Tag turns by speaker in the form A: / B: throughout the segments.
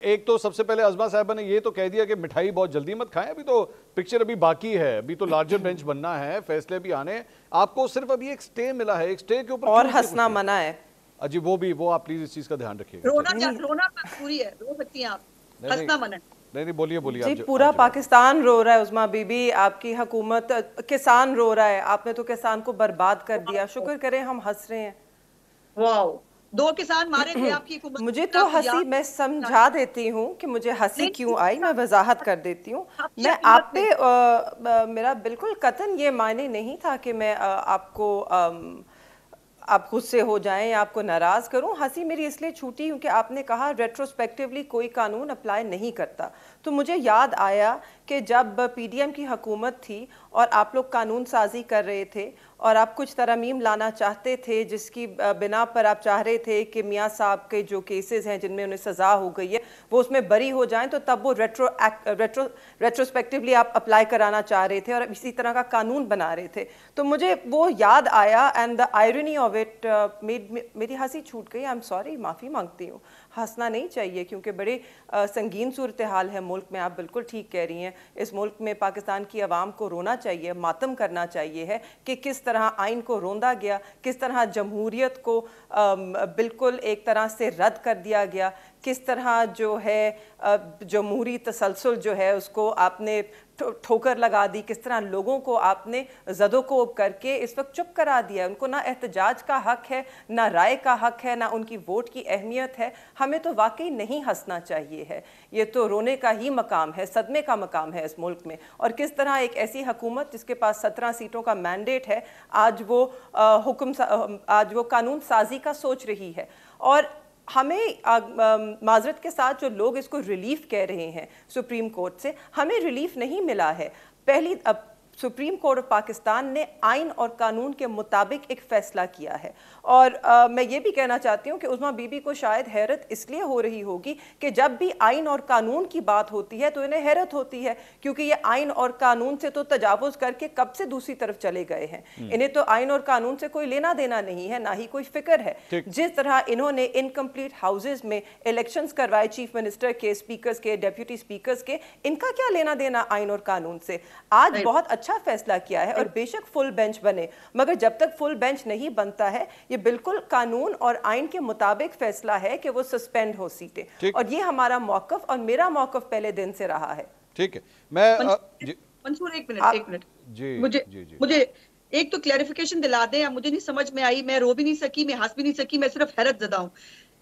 A: एक तो सबसे पहले अज़मा साहिबा ने ये तो कह दिया कि मिठाई बहुत जल्दी मत खाएं, अभी तो पिक्चर अभी बाकी है, अभी तो लार्जर बेंच बनना है, फैसले भी आने। आपको सिर्फ अभी एक स्टे मिला है, एक स्टे के ऊपर
B: और हंसना मना है।
A: अजी वो आप प्लीज इस चीज का ध्यान रखिएगा।
C: रोना पूरी है, रो सकती हैं आप, हंसना मना।
A: नहीं बोलिए
B: जी, पूरा पाकिस्तान रो रहा है उस्मा बीबी, आपकी हुकूमत, किसान रो रहा है, आपने तो किसान को बर्बाद कर दिया। शुक्र करें हम हंस रहे हैं।
C: वाओ, 2 किसान मारे थे आपकी हुकूमत।
B: मुझे तो हंसी, मैं समझा देती हूँ कि मुझे हंसी क्यों आई, मैं वजाहत कर देती हूँ। मैं आप पे मेरा बिल्कुल कतन ये मायने नहीं था कि मैं आपको आप खुद से हो जाएं या आपको नाराज़ करूं। हंसी मेरी इसलिए छूटी क्योंकि आपने कहा रेट्रोस्पेक्टिवली कोई कानून अप्लाई नहीं करता, तो मुझे याद आया कि जब पीडीएम की हुकूमत थी और आप लोग कानून साजी कर रहे थे और आप कुछ तरमीम लाना चाहते थे जिसकी बिना पर आप चाह रहे थे कि मियाँ साहब के जो केसेस हैं जिनमें उन्हें सज़ा हो गई है वो उसमें बरी हो जाएं, तो तब वो रेट्रोस्पेक्टिवली आप अप्लाई कराना चाह रहे थे और इसी तरह का कानून बना रहे थे। तो मुझे वो याद आया and the irony of it मेरी हंसी छूट गई। आई एम सॉरी, माफ़ी मांगती हूँ। हंसना नहीं चाहिए क्योंकि बड़े संगीन सूरत हाल है मुल्क में। आप बिल्कुल ठीक कह रही हैं, इस मुल्क में पाकिस्तान की आवाम को रोना चाहिए, मातम करना चाहिए है कि किस तरह आइन को रोंदा गया, किस तरह जमहूरियत को बिल्कुल एक तरह से रद्द कर दिया गया, किस तरह जो है जमहूरी तसलसल जो है उसको आपने ठोकर लगा दी, किस तरह लोगों को आपने ज़दोकोब करके इस वक्त चुप करा दिया। उनको ना एहतजाज का हक है, ना राय का हक है, ना उनकी वोट की अहमियत है। हमें तो वाकई नहीं हंसना चाहिए है, ये तो रोने का ही मकाम है, सदमे का मकाम है इस मुल्क में। और किस तरह एक ऐसी हुकूमत जिसके पास 17 सीटों का मैंडेट है आज वो कानून साजी का सोच रही है। और हमें माजरत के साथ जो लोग इसको रिलीफ कह रहे हैं सुप्रीम कोर्ट से, हमें रिलीफ नहीं मिला है। पहली सुप्रीम कोर्ट ऑफ पाकिस्तान ने आइन और कानून के मुताबिक एक फ़ैसला किया है। और मैं ये भी कहना चाहती हूँ कि उस्मा बीबी को शायद हैरत इसलिए हो रही होगी कि जब भी आइन और कानून की बात होती है तो इन्हें हैरत होती है, क्योंकि ये आइन और कानून से तो तजावुज़ करके कब से दूसरी तरफ चले गए हैं। इन्हें तो आइन और कानून से कोई लेना देना नहीं है, ना ही कोई फिक्र है। जिस तरह इन्होंने इनकम्प्लीट हाउसेज में इलेक्शंस करवाए, चीफ मिनिस्टर के, स्पीकर्स के, डेप्यूटी स्पीकर्स के, इनका क्या लेना देना आइन और कानून से। आज बहुत अच्छा फैसला किया है और बेशक फुल बेंच बने, मगर जब तक फुल बेंच नहीं बनता है ये बिल्कुल कानून और आइन के मुताबिक फैसला है कि वो सस्पेंड हो सीटें। और ये हमारा मौकफ और मेरा मौकफ पहले दिन से रहा है।
A: ठीक है, मैं
C: मंसूर एक मिनट
A: जी,
C: मुझे एक तो क्लैरिफिकेशन दिला दें। मुझे नहीं समझ में आई, मैं रो भी नहीं सकी, मैं हंस भी नहीं सकी, मैं सिर्फ हैरत ज़दा हूँ।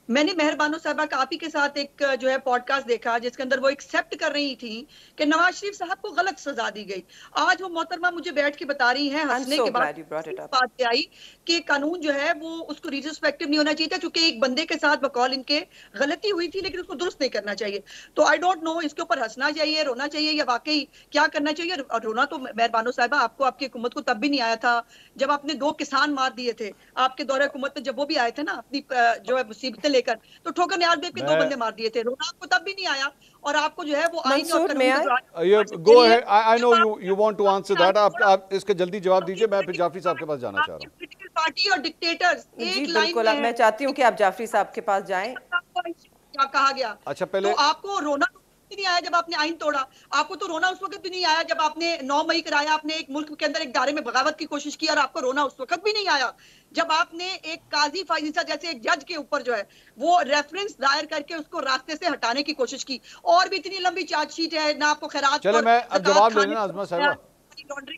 C: मैंने मेहरबानो साहबा का आप ही के साथ एक जो है पॉडकास्ट देखा जिसके अंदर वो एक्सेप्ट कर रही थी कि नवाज शरीफ साहब को गलत सजा दी गई। आज वो मोहतरमा मुझे बैठ के बता रही हैं हंसने के बाद बात पे आई कि कानून जो है वो उसको रिस्पेक्टिव नहीं होना चाहिए था, क्योंकि एक बंदे के साथ बकौल इनके गलती हुई थी लेकिन उसको दुरुस्त नहीं करना चाहिए। तो आई डोंट नो इसके ऊपर हंसना चाहिए, रोना चाहिए या वाकई क्या करना चाहिए। और रोना तो मेहरबानो साहबा आपको, आपकी हुकूमत को तब भी नहीं आया था जब आपने 2 किसान मार दिए थे। आपके दौरे हुकूमत में जब वो भी आए थे ना अपनी जो है मुसीबतें लेकर, तो ठोकर न्याज देव के 2 बंदे मार दिए थे। रोना आपको तब भी नहीं आया और आपको जो है वो आइन और कानून
A: go ahead, I know you want to answer that. आप इसका जल्दी जवाब दीजिए, मैं फिर जाफरी साहब के पास जाना चाह रहा हूं।
C: पॉलिटिकल पार्टी और डिक्टेटर्स एक लाइन
B: में, मैं चाहती हूं कि आप जाफरी साहब के पास जाएं।
C: क्या कहा गया?
A: अच्छा, पहले
C: तो आपको रोना नहीं आया जब आपने आइन तोड़ा, आपको तो रोना उस वक्त भी नहीं आया जब आपने 9 मई कराया, आपने एक मुल्क के अंदर एक दायरे में बगावत की कोशिश की, और आपको रोना उस वक्त भी नहीं आया जब आपने एक काजी फाइजा जैसे एक जज के ऊपर जो है वो रेफरेंस दायर करके उसको रास्ते से हटाने की कोशिश की। और भी इतनी लंबी चार्जशीट है ना आपको खैरात।
A: चले मैं अब जवाब ले लेना अज़मा साहिबा,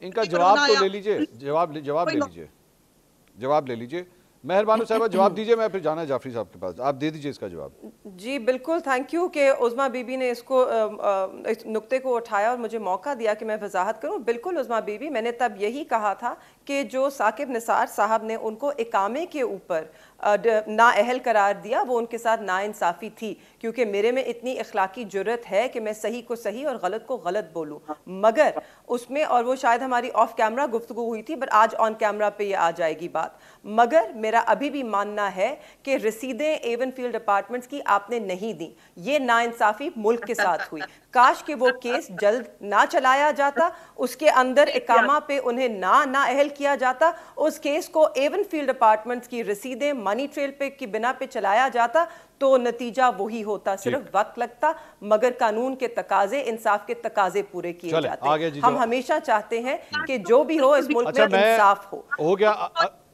A: इनका जवाब तो ले लीजिए, जवाब ले लीजिए मेहरबानी साहब, जवाब दीजिए, मैं फिर जाना है जाफरी साहब के पास, आप दे दीजिए इसका जवाब।
B: जी बिल्कुल, थैंक यू कि उज़मा बीबी ने इसको इस नुक्ते को उठाया और मुझे मौका दिया कि मैं वजाहत करूं। बिल्कुल उज़मा बीबी, मैंने तब यही कहा था कि जो साकिब निसार साहब ने उनको इकामे के ऊपर नाअहल करार दिया वो उनके साथ नाइंसाफ़ी थी, क्योंकि मेरे में इतनी इखलाकी जुर्रत है कि मैं सही को सही और गलत को गलत बोलूँ। मगर उसमें, और वो शायद हमारी ऑफ कैमरा गुफ्तगू हुई थी, बट आज ऑन कैमरा पे ये आ जाएगी बात। मगर मेरा अभी भी मानना है कि रसीदें एवन फील्ड अपार्टमेंट्स की आपने नहीं दी, ये नाइंसाफ़ी मुल्क के साथ हुई। काश कि वो केस जल्द ना चलाया जाता, उसके अंदर इकामा पे उन्हें नाअहल किया जाता, उस केस को एवन फील्ड अपार्टमेंट्स की रसीदें मनी ट्रेल पे की बिना पे चलाया जाता तो नतीजा वही होता, सिर्फ वक्त लगता, मगर कानून के तकाजे, इंसाफ के तकाजे पूरे किए जाते। हम हमेशा चाहते हैं कि जो भी हो इस मुल्क में इंसाफ हो
A: गया।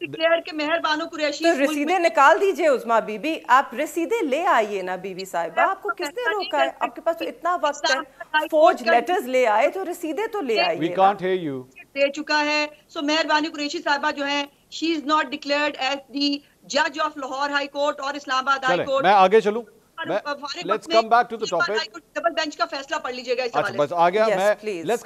C: डिक्लेयर के मेहर बानो कुरैशी
B: तो रसीदें निकाल दीजिए उस्मा बीबी, आप रसीदें ले आइए ना बीबी साहिबा, आपको किसने रोका है? आपके पास तो इतना वक्त है, फोर्ज लेटर्स ले आए तो रसीदें तो ले आइए।
A: We can't hear you.
C: दे चुका है। सो मेहर बानो कुरैशी साहिबा जो है, she is not declared as the जज ऑफ लाहौर हाई कोर्ट और इस्लामाबाद हाई कोर्ट।
A: मैं आगे चलूं, let's come back to the topic.
C: Double bench का फैसला पढ़ लीजिएगा इस हवाले से।
A: बस आ गया मैं।